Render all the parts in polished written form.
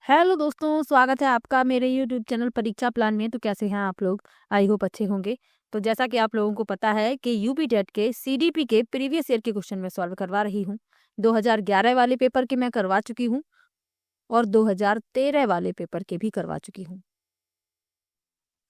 Hello दोस्तों, स्वागत है आपका मेरे यूट्यूब चैनल परीक्षा प्लान में। तो कैसे हैं आप लोग? आई होप अच्छे होंगे। तो जैसा कि आप लोगों को पता है कि यूपी टेट के सीडीपी के प्रीवियस ईयर के क्वेश्चन में सॉल्व करवा रही हूँ। 2011 वाले पेपर के मैं करवा चुकी हूँ और 2013 वाले पेपर के भी करवा चुकी हूँ।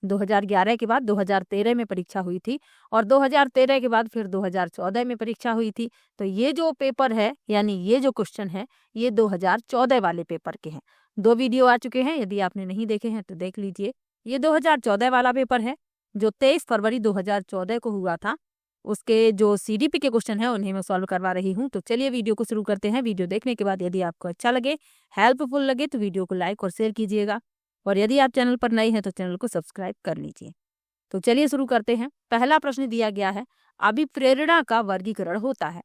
2011 के बाद 2013 में परीक्षा हुई थी और 2013 के बाद फिर 2014 में परीक्षा हुई थी। तो ये जो पेपर है यानी ये जो क्वेश्चन है ये 2014 वाले पेपर के हैं। 2 वीडियो आ चुके हैं, यदि आपने नहीं देखे हैं तो देख लीजिए। ये 2014 वाला पेपर है जो 23 फरवरी 2014 को हुआ था। उसके जो सीडीपी के क्वेश्चन है उन्हें मैं सॉल्व करवा रही हूँ। तो चलिए वीडियो को शुरू करते हैं। वीडियो देखने के बाद यदि आपको अच्छा लगे, हेल्पफुल लगे तो वीडियो को लाइक और शेयर कीजिएगा और यदि आप चैनल पर नए हैं तो चैनल को सब्सक्राइब कर लीजिए। तो चलिए शुरू करते हैं। पहला प्रश्न दिया गया है, अभिप्रेरणा का वर्गीकरण होता है।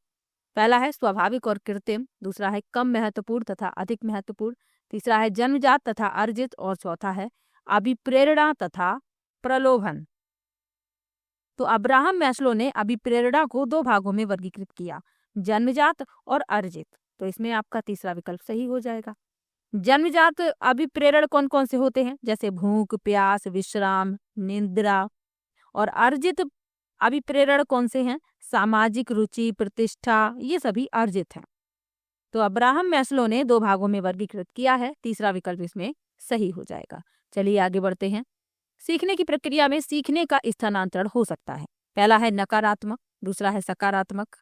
पहला है स्वाभाविक और कृत्रिम, दूसरा है कम महत्वपूर्ण तथा अधिक महत्वपूर्ण, तीसरा है जन्मजात तथा अर्जित और चौथा है अभिप्रेरणा तथा प्रलोभन। तो अब्राहम मैस्लो ने अभिप्रेरणा को 2 भागों में वर्गीकृत किया, जन्मजात और अर्जित। तो इसमें आपका तीसरा विकल्प सही हो जाएगा। जन्मजात अभिप्रेरण कौन कौन से होते हैं? जैसे भूख, प्यास, विश्राम, निद्रा। और अर्जित अभिप्रेरण कौन से हैं? सामाजिक रुचि, प्रतिष्ठा, ये सभी अर्जित हैं। तो अब्राहम मैस्लो ने 2 भागों में वर्गीकृत किया है, तीसरा विकल्प इसमें सही हो जाएगा। चलिए आगे बढ़ते हैं। सीखने की प्रक्रिया में सीखने का स्थानांतरण हो सकता है। पहला है नकारात्मक, दूसरा है सकारात्मक।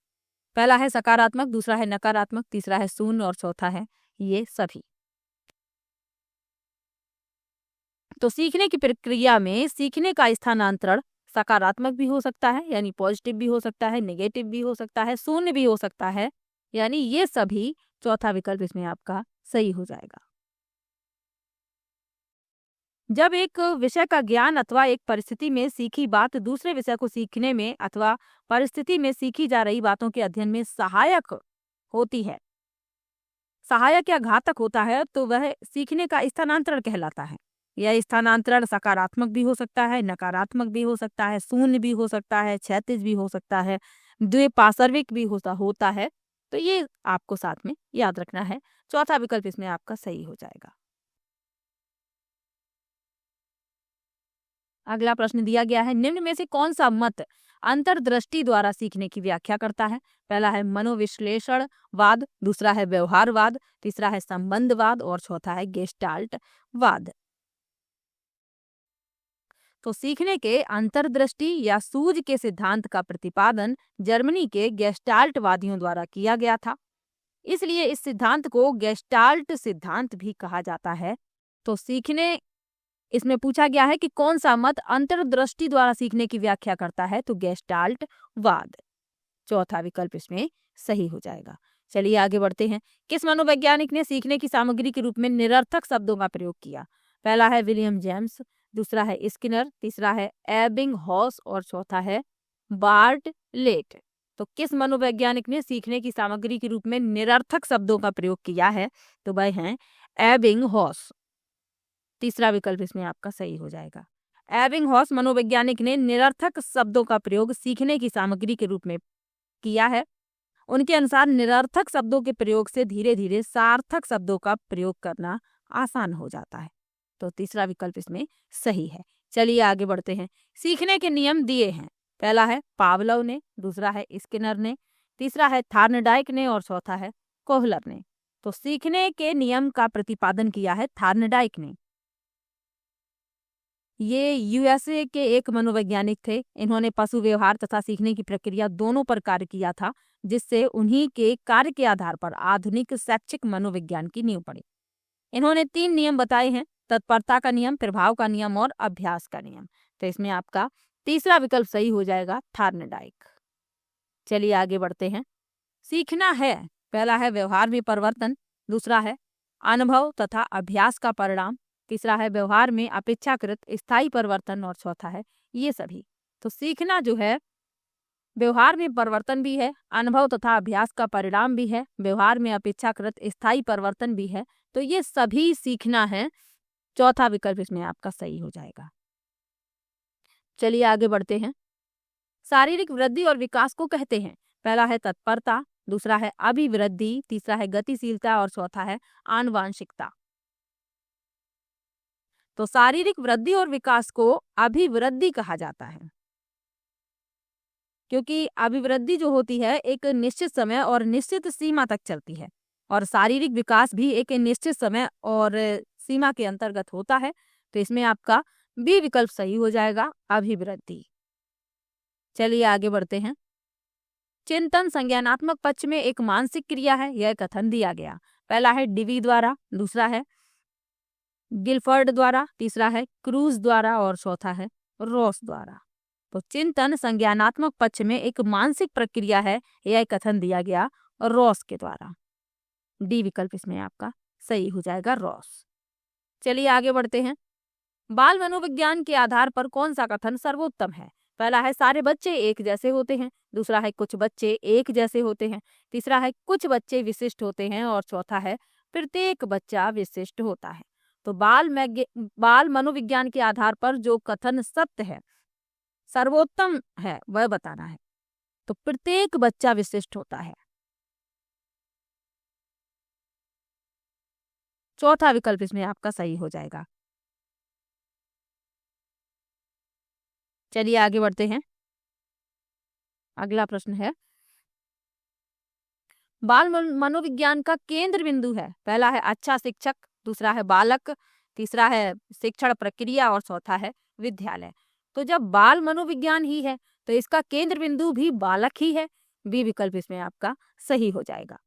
पहला है सकारात्मक, दूसरा है नकारात्मक, तीसरा है शून्य और चौथा है ये सभी। तो सीखने की प्रक्रिया में सीखने का स्थानांतरण सकारात्मक भी हो सकता है यानी पॉजिटिव भी हो सकता है, नेगेटिव भी हो सकता है, शून्य भी हो सकता है, यानी ये सभी। चौथा विकल्प इसमें आपका सही हो जाएगा। जब एक विषय का ज्ञान अथवा एक परिस्थिति में सीखी बात दूसरे विषय को सीखने में अथवा परिस्थिति में सीखी जा रही बातों के अध्ययन में सहायक होती है, सहायक या घातक होता है, तो वह सीखने का स्थानांतरण कहलाता है। यह स्थानांतरण सकारात्मक भी हो सकता है, नकारात्मक भी हो सकता है, शून्य भी हो सकता है, क्षैतिज भी हो सकता है, द्विपार्श्विक भी होता है। तो ये आपको साथ में याद रखना है। चौथा विकल्प इसमें आपका सही हो जाएगा। अगला प्रश्न दिया गया है, निम्न में से कौन सा मत अंतर्दृष्टि द्वारा सीखने की व्याख्या करता है? पहला है मनोविश्लेषणवाद, दूसरा है व्यवहारवाद, तीसरा है संबंधवाद और चौथा है गेस्टाल्टवाद। तो सीखने के अंतर्दृष्टि या सूझ के सिद्धांत का प्रतिपादन जर्मनी के गेस्टाल्टवादियों द्वारा किया गया था, इसलिए इस सिद्धांत को गेस्टाल्ट सिद्धांत भी कहा जाता है। तो सीखने इसमें पूछा गया है कि कौन सा मत अंतर्दृष्टि द्वारा सीखने की व्याख्या करता है, तो गेस्टाल्टवाद। चौथा विकल्प इसमें सही हो जाएगा। चलिए आगे बढ़ते हैं। किस मनोवैज्ञानिक ने सीखने की सामग्री के रूप में निरर्थक शब्दों का प्रयोग किया? पहला है विलियम जेम्स, दूसरा है स्किनर, तीसरा है एबिंगहॉस और चौथा है बार्टलेट। तो किस मनोवैज्ञानिक ने सीखने की सामग्री के रूप में निरर्थक शब्दों का प्रयोग किया है? तो वह हैं एबिंगहॉस। तीसरा विकल्प इसमें आपका सही हो जाएगा। एबिंगहॉस मनोवैज्ञानिक ने निरर्थक शब्दों का प्रयोग सीखने की सामग्री के रूप में किया है। उनके अनुसार निरर्थक शब्दों के प्रयोग से धीरे धीरे सार्थक शब्दों का प्रयोग करना आसान हो जाता है। तो तीसरा विकल्प इसमें सही है। चलिए आगे बढ़ते हैं। सीखने के नियम दिए हैं। पहला है पावलोव ने, दूसरा है स्किनर ने, तीसरा है थार्नडाइक ने और चौथा है कोहलर ने। तो सीखने के नियम का प्रतिपादन किया है थार्नडाइक ने। ये यूएसए के एक मनोवैज्ञानिक थे। इन्होंने पशु व्यवहार तथा सीखने की प्रक्रिया दोनों पर कार्य किया था, जिससे उन्हीं के कार्य के आधार पर आधुनिक शैक्षिक मनोविज्ञान की नींव पड़ी। इन्होंने 3 नियम बताए हैं, तत्परता का नियम, प्रभाव का नियम और अभ्यास का नियम। तो इसमें आपका तीसरा विकल्प सही हो जाएगा, थार्नडाइक। चलिए आगे बढ़ते हैं। सीखना है, पहला है व्यवहार में परिवर्तन, दूसरा है अनुभव तथा अभ्यास का परिणाम, तीसरा है व्यवहार में अपेक्षाकृत स्थायी परिवर्तन और चौथा है ये सभी। तो सीखना जो है व्यवहार में परिवर्तन भी है, अनुभव तथा अभ्यास का परिणाम भी है, व्यवहार में अपेक्षाकृत स्थायी परिवर्तन भी है। तो ये सभी सीखना है। चौथा विकल्प इसमें आपका सही हो जाएगा। चलिए आगे बढ़ते हैं। शारीरिक वृद्धि और विकास को कहते हैं। पहला है तत्परता, दूसरा है अभिवृद्धि, तीसरा है गतिशीलता और चौथा है आनुवांशिकता। तो शारीरिक वृद्धि और विकास को अभिवृद्धि कहा जाता है, क्योंकि अभिवृद्धि जो होती है एक निश्चित समय और निश्चित सीमा तक चलती है, और शारीरिक विकास भी एक निश्चित समय और सीमा के अंतर्गत होता है। तो इसमें आपका बी विकल्प सही हो जाएगा, अभिवृद्धि। चलिए आगे बढ़ते हैं। चिंतन संज्ञानात्मक पक्ष में एक मानसिक क्रिया है, यह कथन दिया गया। पहला है डिवी द्वारा, दूसरा है गिलफर्ड द्वारा, तीसरा है क्रूज द्वारा और चौथा है रॉस द्वारा। तो चिंतन संज्ञानात्मक पक्ष में एक मानसिक प्रक्रिया है, यह कथन दिया गया रॉस के द्वारा। डी विकल्प इसमें आपका सही हो जाएगा, रॉस। चलिए आगे बढ़ते हैं। बाल मनोविज्ञान के आधार पर कौन सा कथन सर्वोत्तम है? पहला है सारे बच्चे एक जैसे होते हैं, दूसरा है कुछ बच्चे एक जैसे होते हैं, तीसरा है कुछ बच्चे विशिष्ट होते हैं और चौथा है प्रत्येक बच्चा विशिष्ट होता है। तो बाल मनोविज्ञान के आधार पर जो कथन सत्य है, सर्वोत्तम है, वह बताना है। तो प्रत्येक बच्चा विशिष्ट होता है, चौथा विकल्प इसमें आपका सही हो जाएगा। चलिए आगे बढ़ते हैं। अगला प्रश्न है, बाल मनोविज्ञान का केंद्र बिंदु है। पहला है अच्छा शिक्षक, दूसरा है बालक, तीसरा है शिक्षण प्रक्रिया और चौथा है विद्यालय। तो जब बाल मनोविज्ञान ही है तो इसका केंद्र बिंदु भी बालक ही है, बी विकल्प इसमें आपका सही हो जाएगा।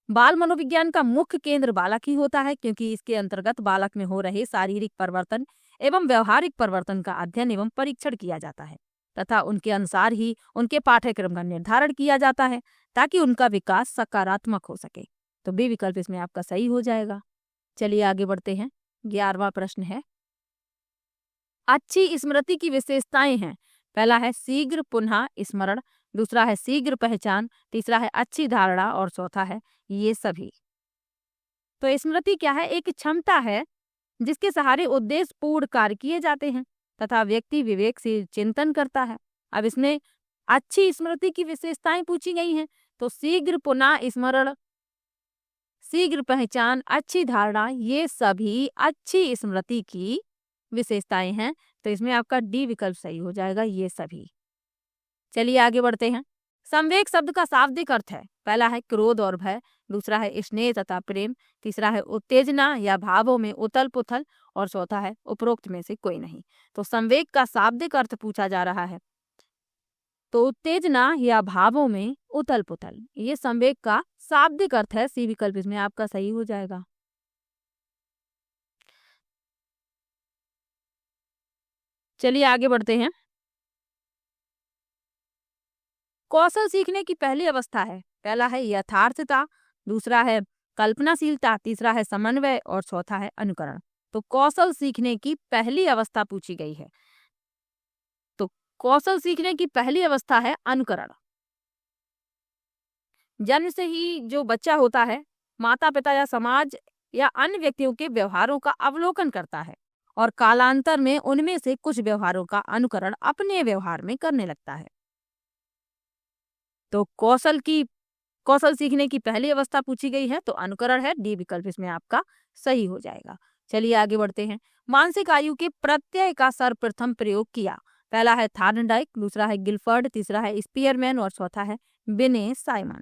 बाल मनोविज्ञान का मुख्य केंद्र बालक ही होता है, क्योंकि इसके अंतर्गत बालक में हो रहे शारीरिक परिवर्तन एवं व्यवहारिक परिवर्तन का अध्ययन एवं परीक्षण किया जाता है तथा उनके अनुसार ही उनके पाठ्यक्रम का निर्धारण किया जाता है ताकि उनका विकास सकारात्मक हो सके। तो बी विकल्प इसमें आपका सही हो जाएगा। चलिए आगे बढ़ते हैं। 11वां प्रश्न है, अच्छी स्मृति की विशेषताएं हैं। पहला है शीघ्र पुनः स्मरण, दूसरा है शीघ्र पहचान, तीसरा है अच्छी धारणा और चौथा है ये सभी। तो स्मृति क्या है? एक क्षमता है जिसके सहारे उद्देश्य पूर्ण कार्य किए जाते हैं तथा व्यक्ति विवेक से चिंतन करता है। अब इसमें अच्छी स्मृति की विशेषताएं पूछी गई हैं, तो शीघ्र पुनः स्मरण, शीघ्र पहचान, अच्छी धारणा, ये सभी अच्छी स्मृति की विशेषताएं हैं। तो इसमें आपका डी विकल्प सही हो जाएगा, ये सभी। चलिए आगे बढ़ते हैं। संवेग शब्द का शाब्दिक अर्थ है। पहला है क्रोध और भय, दूसरा है स्नेह तथा प्रेम, तीसरा है उत्तेजना या भावों में उथल पुथल और चौथा है उपरोक्त में से कोई नहीं। तो संवेग का शाब्दिक अर्थ पूछा जा रहा है, तो उत्तेजना या भावों में उथल पुथल, ये संवेग का शाब्दिक अर्थ है। सी विकल्प इसमें आपका सही हो जाएगा। चलिए आगे बढ़ते हैं। कौशल सीखने की पहली अवस्था है। पहला है यथार्थता, दूसरा है कल्पनाशीलता, तीसरा है समन्वय और चौथा है अनुकरण। तो कौशल सीखने की पहली अवस्था पूछी गई है, तो कौशल सीखने की पहली अवस्था है अनुकरण। जन्म से ही जो बच्चा होता है माता पिता या समाज या अन्य व्यक्तियों के व्यवहारों का अवलोकन करता है और कालांतर में उनमें से कुछ व्यवहारों का अनुकरण अपने व्यवहार में करने लगता है। तो कौशल सीखने की पहली अवस्था पूछी गई है, तो अनुकरण है, डी विकल्प इसमें आपका सही हो जाएगा। चलिए आगे बढ़ते हैं। मानसिक आयु के प्रत्यय का सर्वप्रथम प्रयोग किया। पहला है थार्नडाइक, दूसरा है गिलफर्ड, तीसरा है स्पीयरमैन और चौथा है बिने साइमन।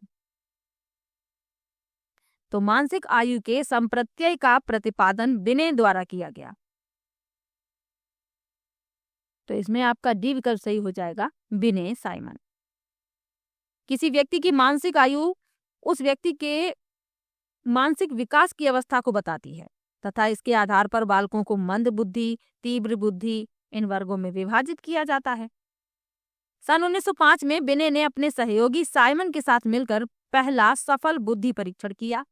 तो मानसिक आयु के संप्रत्यय का प्रतिपादन बिने द्वारा किया गया, तो इसमें आपका डी विकल्प सही हो जाएगा, बिने साइमन। किसी व्यक्ति की मानसिक आयु उस व्यक्ति के मानसिक विकास की अवस्था को बताती है तथा इसके आधार पर बालकों को मंद बुद्धि, तीव्र बुद्धि, इन वर्गों में विभाजित किया जाता है। सन 1905 में बिने ने अपने सहयोगी साइमन के साथ मिलकर पहला सफल बुद्धि परीक्षण किया।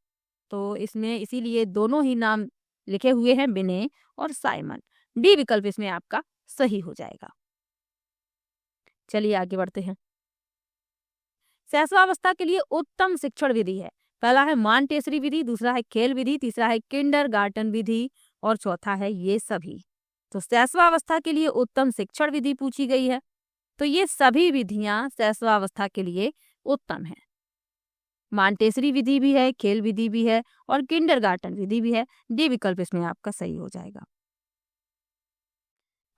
तो इसमें इसीलिए दोनों ही नाम लिखे हुए हैं, बिने और साइमन। डी विकल्प इसमें आपका सही हो जाएगा। चलिए आगे बढ़ते हैं। शैशवावस्था के लिए उत्तम शिक्षण विधि है। पहला है मॉन्टेसरी विधि, दूसरा है खेल विधि, तीसरा है किंडरगार्टन विधि और चौथा है ये सभी। तो शैशवावस्था के लिए उत्तम शिक्षण विधि पूछी गई है, तो ये सभी विधियां शैशवावस्था के लिए उत्तम है। मॉन्टेसरी विधि भी है, खेल विधि भी है और किंडरगार्टन विधि भी है। डी विकल्प इसमें आपका सही हो जाएगा।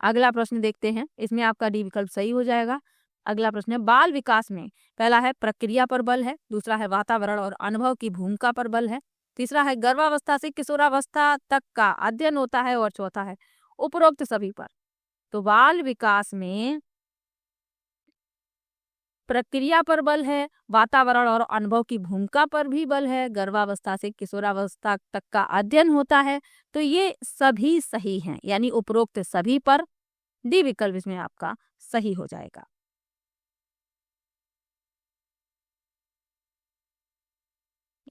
अगला प्रश्न देखते हैं, इसमें आपका डी विकल्प सही हो जाएगा। अगला प्रश्न है, बाल विकास में पहला है प्रक्रिया पर बल है, दूसरा है वातावरण और अनुभव की भूमिका पर बल है, तीसरा है गर्भावस्था से किशोरावस्था तक का अध्ययन होता है, और चौथा है उपरोक्त सभी पर। तो बाल विकास में प्रक्रिया पर बल है, वातावरण और अनुभव की भूमिका पर भी बल है, गर्भावस्था से किशोरावस्था तक का अध्ययन होता है। तो ये सभी सही हैं, यानी उपरोक्त सभी पर डी विकल्प इसमें आपका सही हो जाएगा।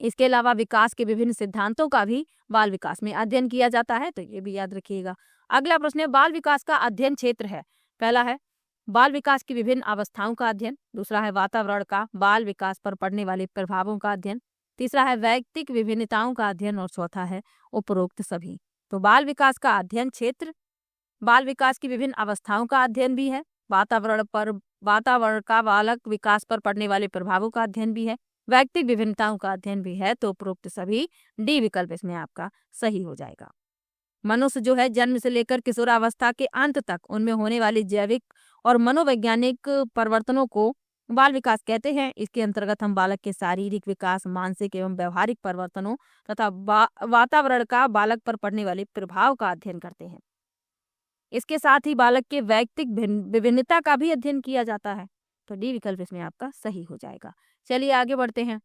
इसके अलावा विकास के विभिन्न सिद्धांतों का भी बाल विकास में अध्ययन किया जाता है, तो ये भी याद रखिएगा। अगला प्रश्न है, बाल विकास का अध्ययन क्षेत्र है। पहला है बाल विकास की विभिन्न अवस्थाओं का अध्ययन, दूसरा है वातावरण का बाल विकास पर पड़ने वाले प्रभावों का अध्ययन, तीसरा है वैयक्तिक विभिन्नताओं का अध्ययन, और चौथा है उपरोक्त सभी। तो बाल विकास का अध्ययन क्षेत्र बाल विकास की विभिन्न अवस्थाओं का अध्ययन भी है, वातावरण का बालक विकास पर पड़ने वाले प्रभावों का अध्ययन भी है, वैयक्तिक विभिन्नताओं का अध्ययन भी है। तो उपरोक्त सभी डी विकल्प इसमें आपका सही हो जाएगा। मनुष्य जो है जन्म से लेकर किशोरावस्था के अंत तक उनमें होने वाले जैविक और मनोवैज्ञानिक परिवर्तनों को बाल विकास कहते हैं। इसके अंतर्गत हम बालक के शारीरिक विकास, मानसिक एवं व्यवहारिक परिवर्तनों तथा वातावरण का बालक पर पड़ने वाले प्रभाव का अध्ययन करते हैं। इसके साथ ही बालक के वैयक्तिक विभिन्नता का भी अध्ययन किया जाता है। तो डी विकल्प इसमें आपका सही हो जाएगा। चलिए आगे बढ़ते हैं।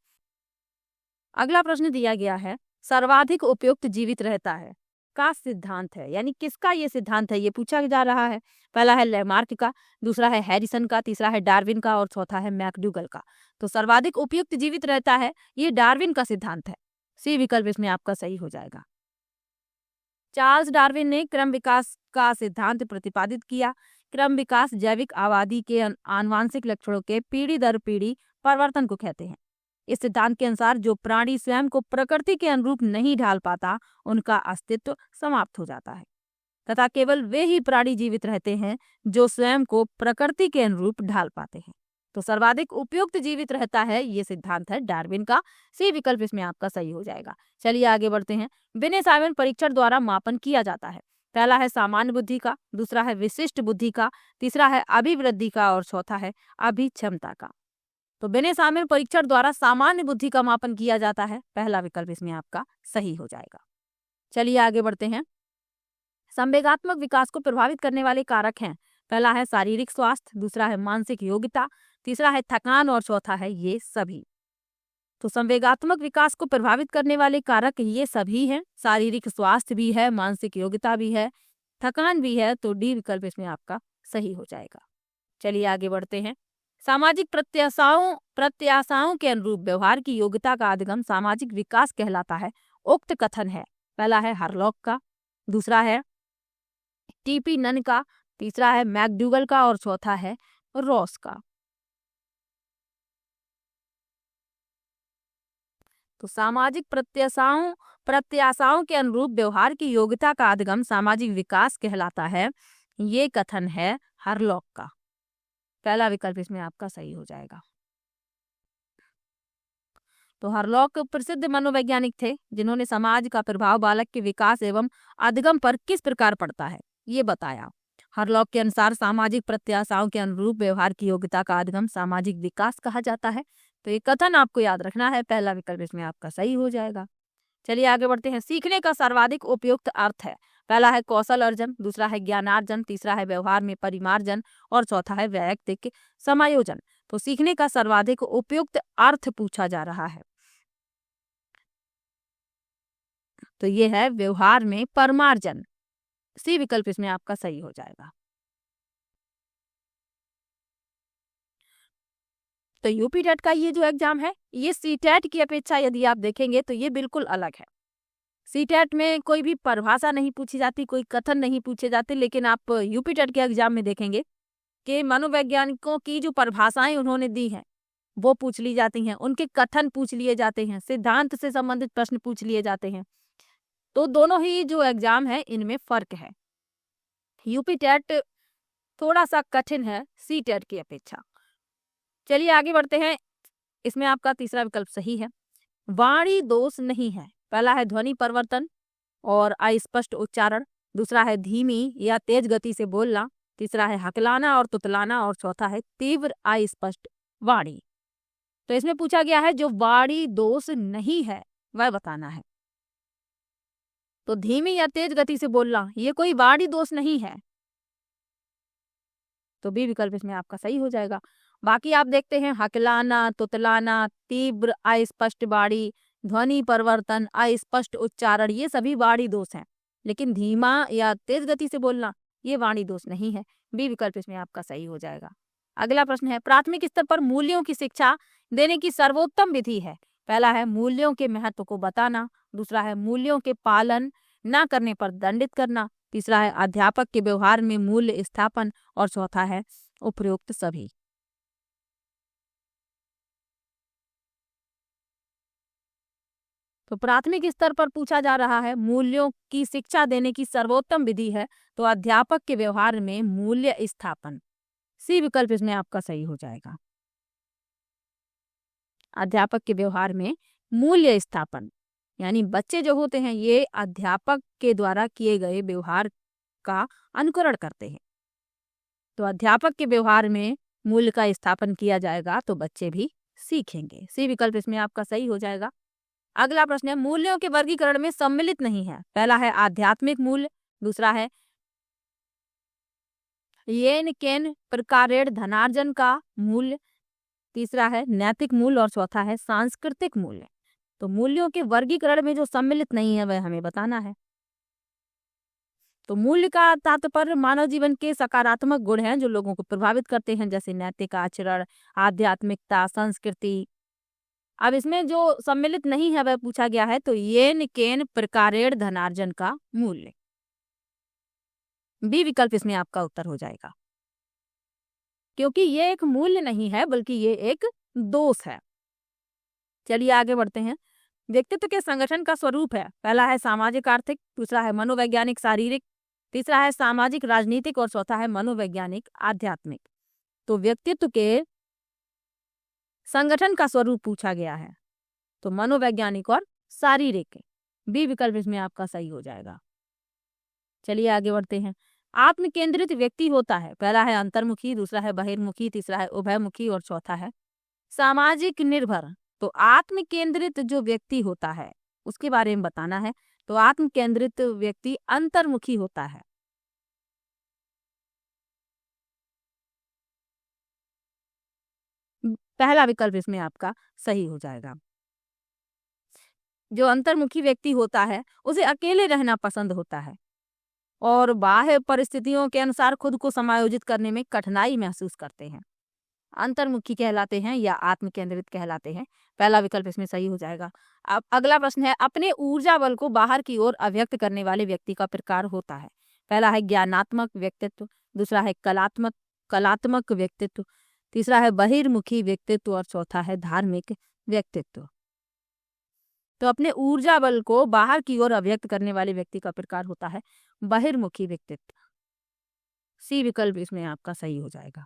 अगला प्रश्न दिया गया है, सर्वाधिक उपयुक्त जीवित रहता है का सिद्धांत है, यानी किसका ये सिद्धांत है, ये पूछा जा रहा है। पहला है लेमार्क का, दूसरा है हैरिसन का, तीसरा है डार्विन का, और चौथा है मैकडूगल का। तो सर्वाधिक उपयुक्त जीवित रहता है, ये डार्विन का सिद्धांत है। सी विकल्प इसमें आपका सही हो जाएगा। चार्ल्स डार्विन ने क्रम विकास का सिद्धांत प्रतिपादित किया। क्रम विकास जैविक आबादी के आनुवांशिक लक्षणों के पीढ़ी दर पीढ़ी परिवर्तन को कहते हैं। इस सिद्धांत के अनुसार जो प्राणी स्वयं को प्रकृति के अनुरूप नहीं ढाल पाता, उनका अस्तित्व समाप्त हो जाता है, तथा केवल वे ही प्राणी जीवित रहते हैं जो स्वयं को प्रकृति के अनुरूप ढाल पाते हैं। तो सर्वाधिक उपयुक्त जीवित रहता है, ये सिद्धांत है डार्विन का। सी विकल्प इसमें आपका सही हो जाएगा। चलिए आगे बढ़ते हैं। बिने साइमन परीक्षण द्वारा मापन किया जाता है। पहला है सामान्य बुद्धि का, दूसरा है विशिष्ट बुद्धि का, तीसरा है अभिवृद्धि का, और चौथा है अभिक्षमता का। तो बिने साइमन परीक्षण द्वारा सामान्य बुद्धि का मापन किया जाता है, पहला विकल्प इसमें आपका सही हो जाएगा। चलिए आगे बढ़ते हैं। संवेगात्मक विकास को प्रभावित करने वाले कारक हैं। पहला है शारीरिक स्वास्थ्य, दूसरा है मानसिक योग्यता, तीसरा है थकान, और चौथा है ये सभी। तो संवेगात्मक विकास को प्रभावित करने वाले कारक ये सभी हैं। शारीरिक स्वास्थ्य भी है, मानसिक योग्यता भी है, थकान भी है। तो डी विकल्प इसमें आपका सही हो जाएगा। चलिए आगे बढ़ते हैं। सामाजिक प्रत्याशाओं के अनुरूप व्यवहार की योग्यता का अधिगम सामाजिक विकास कहलाता है। उक्त कथन है, पहला है हरलॉक का, दूसरा है टीपी नन का, तीसरा है मैकडूगल का, और चौथा है रॉस का। तो सामाजिक प्रत्याशाओं के अनुरूप व्यवहार की योग्यता का अधिगम सामाजिक विकास कहलाता है, ये कथन है हरलॉक का। पहला विकल्प इसमें आपका सही हो जाएगा। तो हरलॉक प्रसिद्ध मनोवैज्ञानिक थे, जिन्होंने समाज का प्रभाव बालक के विकास एवं अधिगम पर किस प्रकार पड़ता है, ये बताया। हरलॉक के अनुसार सामाजिक प्रत्याशाओं के अनुरूप व्यवहार की योग्यता का अधिगम सामाजिक विकास कहा जाता है। तो ये कथन आपको याद रखना है, पहला विकल्प इसमें आपका सही हो जाएगा। चलिए आगे बढ़ते हैं। सीखने का सर्वाधिक उपयुक्त अर्थ है। पहला है कौशल अर्जन, दूसरा है ज्ञानार्जन, तीसरा है व्यवहार में परिमार्जन, और चौथा है वैयक्तिक समायोजन। तो सीखने का सर्वाधिक उपयुक्त अर्थ पूछा जा रहा है, तो ये है व्यवहार में परमार्जन। सी विकल्प इसमें आपका सही हो जाएगा। तो यूपी टेट का ये जो एग्जाम है, ये सीटेट की अपेक्षा यदि आप देखेंगे तो ये बिल्कुल अलग है। सीटेट में कोई भी परिभाषा नहीं पूछी जाती, कोई कथन नहीं पूछे जाते, लेकिन आप यूपी टेट के एग्जाम में देखेंगे कि मनोवैज्ञानिकों की जो परिभाषाएं उन्होंने दी हैं वो पूछ ली जाती हैं, उनके कथन पूछ लिए जाते हैं, सिद्धांत से संबंधित प्रश्न पूछ लिए जाते हैं। तो दोनों ही जो एग्जाम है इनमें फर्क है। यूपी टेट थोड़ा सा कठिन है सी टेट की अपेक्षा। चलिए आगे बढ़ते हैं। इसमें आपका तीसरा विकल्प सही है। वाणी दोष नहीं है। पहला है ध्वनि परिवर्तन और अस्पष्ट उच्चारण, दूसरा है धीमी या तेज गति से बोलना, तीसरा है हकलाना और तुतलाना, और चौथा है तीव्र अस्पष्ट वाणी। तो इसमें पूछा गया है जो वाणी दोष नहीं है वह बताना है। तो धीमी या तेज गति से बोलना ये कोई वाणी दोष नहीं है, तो बी विकल्प इसमें आपका सही हो जाएगा। बाकी आप देखते हैं हकलाना, तुतलाना, तीव्र अस्पष्ट वाणी, ध्वनि परिवर्तन, अस्पष्ट उच्चारण, ये सभी वाणी दोष हैं, लेकिन धीमा या तेज गति से बोलना ये वाणी दोष नहीं है। बी विकल्प इसमें आपका सही हो जाएगा। अगला प्रश्न है प्राथमिक स्तर पर मूल्यों की शिक्षा देने की सर्वोत्तम विधि है। पहला है मूल्यों के महत्व को बताना, दूसरा है मूल्यों के पालन न करने पर दंडित करना, तीसरा है अध्यापक के व्यवहार में मूल्य स्थापन, और चौथा है उपरोक्त सभी। तो प्राथमिक स्तर पर पूछा जा रहा है मूल्यों की शिक्षा देने की सर्वोत्तम विधि है, तो अध्यापक के व्यवहार में मूल्य स्थापन, सी विकल्प इसमें आपका सही हो जाएगा। अध्यापक के व्यवहार में मूल्य स्थापन यानी बच्चे जो होते हैं ये अध्यापक के द्वारा किए गए व्यवहार का अनुकरण करते हैं, तो अध्यापक के व्यवहार में मूल्य का स्थापन किया जाएगा तो बच्चे भी सीखेंगे। सी विकल्प इसमें आपका सही हो जाएगा। अगला प्रश्न है मूल्यों के वर्गीकरण में सम्मिलित नहीं है। पहला है आध्यात्मिक मूल्य, दूसरा है येन केन प्रकारेण धनार्जन का मूल्य, तीसरा है नैतिक मूल्य, और चौथा है सांस्कृतिक मूल्य। तो मूल्यों के वर्गीकरण में जो सम्मिलित नहीं है वह हमें बताना है। तो मूल्य का तात्पर्य मानव जीवन के सकारात्मक गुण हैं जो लोगों को प्रभावित करते हैं, जैसे नैतिक आचरण, आध्यात्मिकता, संस्कृति। अब इसमें जो सम्मिलित नहीं है वह पूछा गया है, तो येन केन प्रकारेण धनार्जन का मूल्य, बी विकल्प इसमें आपका उत्तर हो जाएगा, क्योंकि ये एक मूल्य नहीं है बल्कि ये एक दोष है। चलिए आगे बढ़ते हैं। व्यक्तित्व के संगठन का स्वरूप है। पहला है सामाजिक आर्थिक, दूसरा है मनोवैज्ञानिक शारीरिक, तीसरा है सामाजिक राजनीतिक, और चौथा है मनोवैज्ञानिक आध्यात्मिक। तो व्यक्तित्व के संगठन का स्वरूप पूछा गया है, तो मनोवैज्ञानिक और शारीरिक, बी विकल्प इसमें आपका सही हो जाएगा। चलिए आगे बढ़ते हैं। आत्म केंद्रित व्यक्ति होता है। पहला है अंतर्मुखी, दूसरा है बहिर्मुखी, तीसरा है उभयमुखी, और चौथा है सामाजिक निर्भर। तो आत्म केंद्रित जो व्यक्ति होता है उसके बारे में बताना है, तो आत्म केंद्रित व्यक्ति अंतर्मुखी होता है। पहला विकल्प इसमें आपका सही हो जाएगा। जो अंतर्मुखी व्यक्ति होता है उसे अकेले रहना पसंद होता है और बाह्य परिस्थितियों के अनुसार खुद को समायोजित करने में कठिनाई महसूस करते हैं। अंतर्मुखी कहलाते हैं या आत्म केंद्रित कहलाते हैं। पहला विकल्प इसमें सही हो जाएगा। अब अगला प्रश्न है अपने ऊर्जा बल को बाहर की ओर अभिव्यक्त करने वाले व्यक्ति का प्रकार होता है। पहला है ज्ञानात्मक व्यक्तित्व, दूसरा है कलात्मक कलात्मक व्यक्तित्व, तीसरा है बहिर्मुखी व्यक्तित्व, और चौथा है धार्मिक व्यक्तित्व। तो अपने ऊर्जा बल को बाहर की ओर अभिव्यक्त करने वाले व्यक्ति का प्रकार होता है बहिर्मुखी व्यक्तित्व। सी विकल्प इसमें आपका सही हो जाएगा।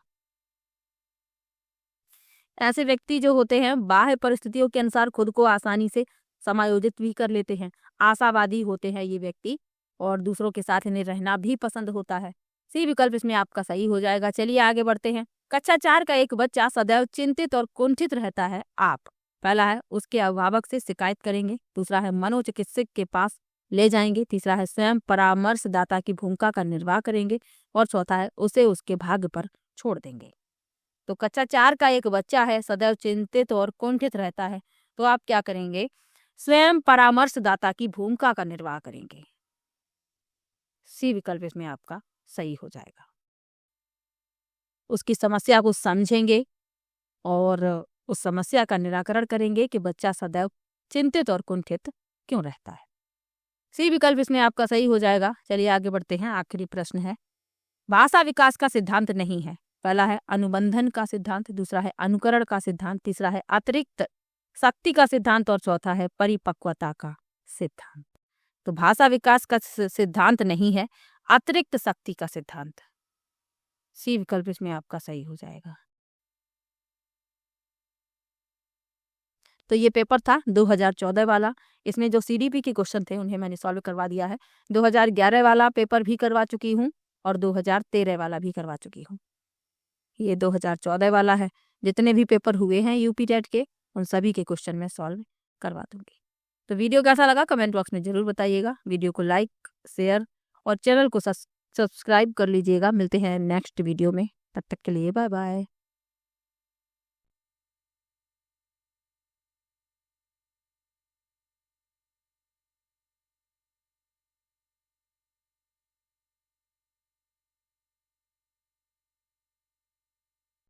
ऐसे व्यक्ति जो होते हैं बाह्य परिस्थितियों के अनुसार खुद को आसानी से समायोजित भी कर लेते हैं, आशावादी होते हैं ये व्यक्ति, और दूसरों के साथ इन्हें रहना भी पसंद होता है। सी विकल्प इसमें आपका सही हो जाएगा। चलिए आगे बढ़ते हैं। कक्षा 4 का एक बच्चा सदैव चिंतित और कुंठित रहता है। आप पहला है उसके अभिभावक से शिकायत करेंगे, दूसरा है मनोचिकित्सक के पास ले जाएंगे, तीसरा है स्वयं परामर्शदाता की भूमिका का निर्वाह करेंगे, और चौथा है उसे उसके भाग्य पर छोड़ देंगे। तो कक्षा 4 का एक बच्चा है, सदैव चिंतित और कुंठित रहता है, तो आप क्या करेंगे? स्वयं परामर्शदाता की भूमिका का निर्वाह करेंगे। सी विकल्प इसमें आपका सही हो जाएगा। उसकी समस्या को समझेंगे और उस समस्या का निराकरण करेंगे कि बच्चा सदैव चिंतित और कुंठित क्यों रहता है। सी विकल्प इसमें आपका सही हो जाएगा। चलिए आगे बढ़ते हैं। आखिरी प्रश्न है भाषा विकास का सिद्धांत नहीं है। पहला है अनुबंधन का सिद्धांत, दूसरा है अनुकरण का सिद्धांत, तीसरा है अतिरिक्त शक्ति का सिद्धांत, और चौथा है परिपक्वता का सिद्धांत। तो भाषा विकास का सिद्धांत नहीं है, अतिरिक्त शक्ति का सिद्धांत। सी विकल्प इसमें आपका सही हो जाएगा। तो ये पेपर था 2014 वाला। इसमें जो CDP के क्वेश्चन थे उन्हें मैंने सॉल्व करवा दिया है। 2011 वाला पेपर भी करवा चुकी हूँ और 2013 वाला भी करवा चुकी हूँ। ये 2014 वाला है। जितने भी पेपर हुए हैं यूपी टेट के उन सभी के क्वेश्चन मैं सॉल्व करवा दूंगी। तो वीडियो कैसा लगा कमेंट बॉक्स में ज़रूर बताइएगा। वीडियो को लाइक, शेयर और चैनल को सब्सक्राइब कर लीजिएगा। मिलते हैं नेक्स्ट वीडियो में, तब तक के लिए बाय बाय।